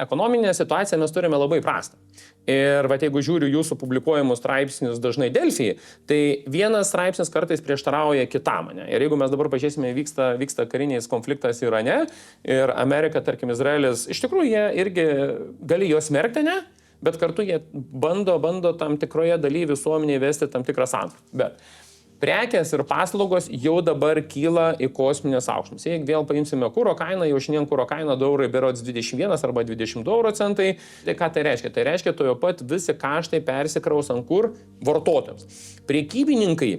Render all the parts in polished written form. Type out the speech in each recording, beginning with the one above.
Ekonominę situaciją mes turime labai prastą. Ir jeigu žiūriu jūsų publikuojamus straipsnius dažnai Delfyje, tai vienas straipsnis kartais prieštarauja kitam. Ne? Ir jeigu mes dabar pažiūrėsime, vyksta kariniais konfliktas Irane ir Amerika, tarkim, Izraelis, iš tikrųjų jie irgi gali juos smerkti, ne? Bet kartu jie bando tam tikroje dalyje visuomenėje vesti tam tikrą santvarką. Bet prekės ir paslaugos jau dabar kyla į kosminės aukštumas. Jeigu vėl paimsime kuro kainą, jau šiandien kuro kaina 2 eurai berods 21 arba 22 euro centai, tai ką tai reiškia? Tai reiškia, tojo pat visi kaštai persikraus ant kur? Vartotojams. Prekybininkai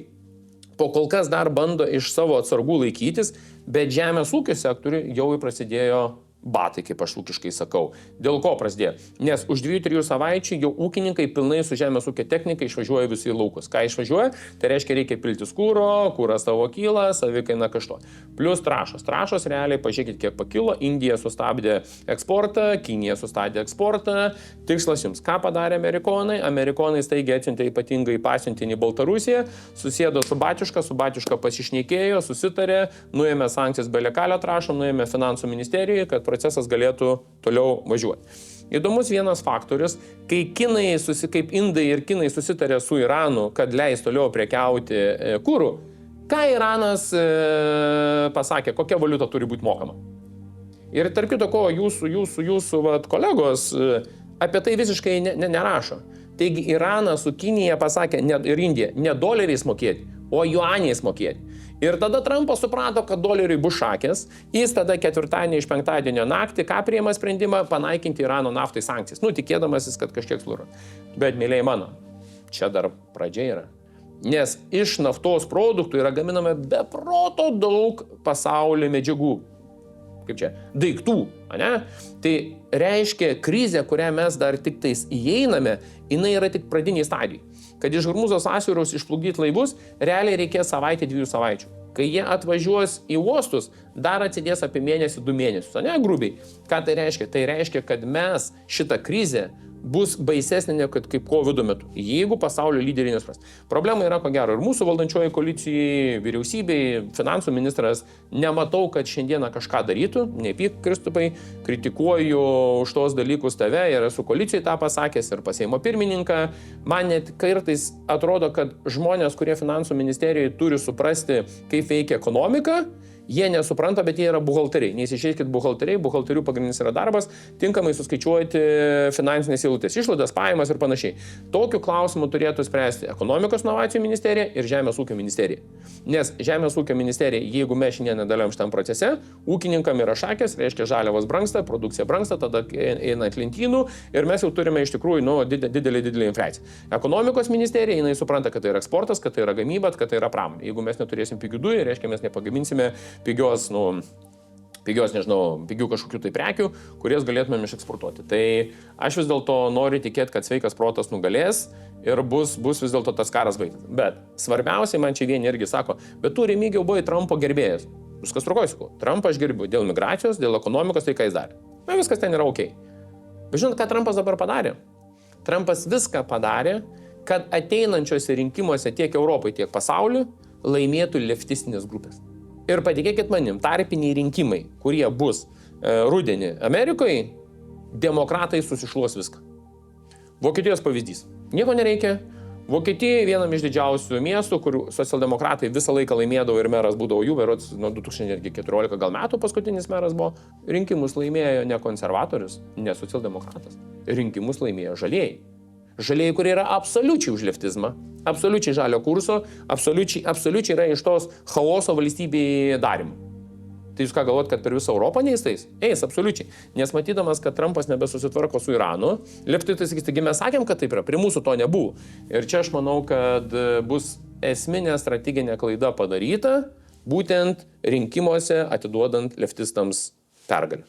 po kol kas dar bando iš savo atsargų laikytis, bet žemės ūkio sektoriui jau prasidėjo batai, kaip aš ūkiškai sakau. Dėl ko prasidėjo? Nes už 2-3 savaičių jau ūkininkai pilnai su žemės ūkio technika išvažiuoja visi į laukus. Ką išvažiuoja? Tai reiškia, reikia piltis kūro, kūras tavo kyla, savikaina kažto. Plus trašos. Trašos realiai, pažiūrėkit, kiek pakilo. Indija sustabdė eksportą, Kinija sustabdė eksportą. Tikslas jums. Ką padarė amerikonai? Amerikonai staigiai atsiuntė ypatingai pasiuntinį Baltarusiją, susėdo su Batiuška pasišnekėjo, susitarė, nuėmė sankcijas belekalio trašom, nuėmė finansų ministerijoje, kad procesas galėtų toliau važiuoti. Įdomus vienas faktorius, kai kaip indai ir kinai susitarė su Iranu, kad leis toliau prekiauti kūrų, ką Iranas pasakė, kokia valiuta turi būti mokama. Ir tarp kito ko, jūsų kolegos apie tai visiškai nerašo. Taigi Iranas su Kinija pasakė, ir Indija, ne doleriais mokėti, o juaniais mokėti. Ir tada Trumpas suprato, kad doleriui bus šakės, jis tada ketvirtadienį iš penktadienio naktį, ką priima sprendimą, panaikinti Irano naftai sankcijas. Tikėdamasis, kad kažkiek slūro. Bet, mėlyje mano, čia dar pradžia yra. Nes iš naftos produktų yra gaminama be proto daug pasaulio medžiagų. Kaip čia? Daiktų, ane? Tai reiškia, krizė, kurią mes dar tik tais įeiname, jinai yra tik pradiniai stadijai. Kad iš Hormūzo sąsiauriaus išplukdyti laivus, realiai reikės 1-2 savaičių. Kai jie atvažiuos į uostus, dar atsidės apie 1-2 mėnesius, ane, grubiai. Ką tai reiškia? Tai reiškia, kad mes šitą krizę bus baisesnė negu kaip COVID metu, jeigu pasaulio lyderiai nesupras. Problema yra, ko gero, ir mūsų valdančioji koalicijai, vyriausybei, finansų ministras, nematau, kad šiandieną kažką darytų, nepyk, Kristupai, kritikuoju už tos dalykus tave ir esu koalicijai tą pasakęs ir pas Seimo pirmininką. Man net kartais atrodo, kad žmonės, kurie finansų ministerijoje turi suprasti, kaip veikia ekonomika, jie nesupranta, bet jie yra buhalteriai. Neįsižeiskit buhalteriai, buhalterių pagrindinis yra darbas, tinkamai suskaičiuoti finansinės eilutės, išlaidas, pajamas ir panašiai. Tokiu klausimu turėtų spręsti ekonomikos inovacijų ministerija ir žemės ūkio ministerija. Nes žemės ūkio ministerija, jeigu mes šiandien nedalyvaujam šitam procese, ūkininkam yra šakės, reiškia žaliavos brangsta, produkcija brangsta, tada eina ant lentynų ir mes jau turime iš tikrųjų didelį infliaciją. Ekonomikos ministerija, jinai supranta, kad tai yra eksportas, kad tai yra gamyba, kad tai yra pramonė. Jeigu mes neturėsim pigių dujų, reiškia mes nepagaminsime pigių kažkokių tai prekių, kurias galėtumėm išeksportuoti. Tai aš vis dėlto noriu tikėti, kad sveikas protas nugalės ir bus vis dėlto tas karas baigtas. Bet svarbiausiai man čia vieni irgi sako, bet tu, Remigijau, buvai Trumpo gerbėjas. Viskas trukoj, sakau. Trumpą aš gerbiu dėl migracijos, dėl ekonomikos, tai ką jis darė. Na, viskas ten yra ok. Bet žinot, ką Trumpas dabar padarė? Trumpas viską padarė, kad ateinančiuose rinkimuose tiek Europai, tiek pasauliu laimėtų leftistinės grupės. Ir patikėkit manim, tarpiniai rinkimai, kurie bus rudenį Amerikoje, demokratai susišluos viską. Vokietijos pavyzdys. Nieko nereikia. Vokietija vienam iš didžiausių miestų, kur socialdemokratai visą laiką laimėdavo ir meras būdavo jų, berods nuo 2014 gal metų paskutinis meras buvo. Rinkimus laimėjo ne konservatorius, ne socialdemokratas. Rinkimus laimėjo žalieji. Žalieji, kurie yra absoliučiai už leftizmą, absoliučiai žalio kurso, absoliučiai yra iš tos chaoso valstybėje darimo. Tai jūs ką galvot, kad per visą Europą neįstais? Eis, absoliučiai. Nes matydamas, kad Trumpas nebesusitvarko su Iranu, leftai tai sakys, taigi mes sakėm, kad taip yra, prie mūsų to nebuvo. Ir čia aš manau, kad bus esminė strateginė klaida padaryta, būtent rinkimuose atiduodant leftistams pergalę.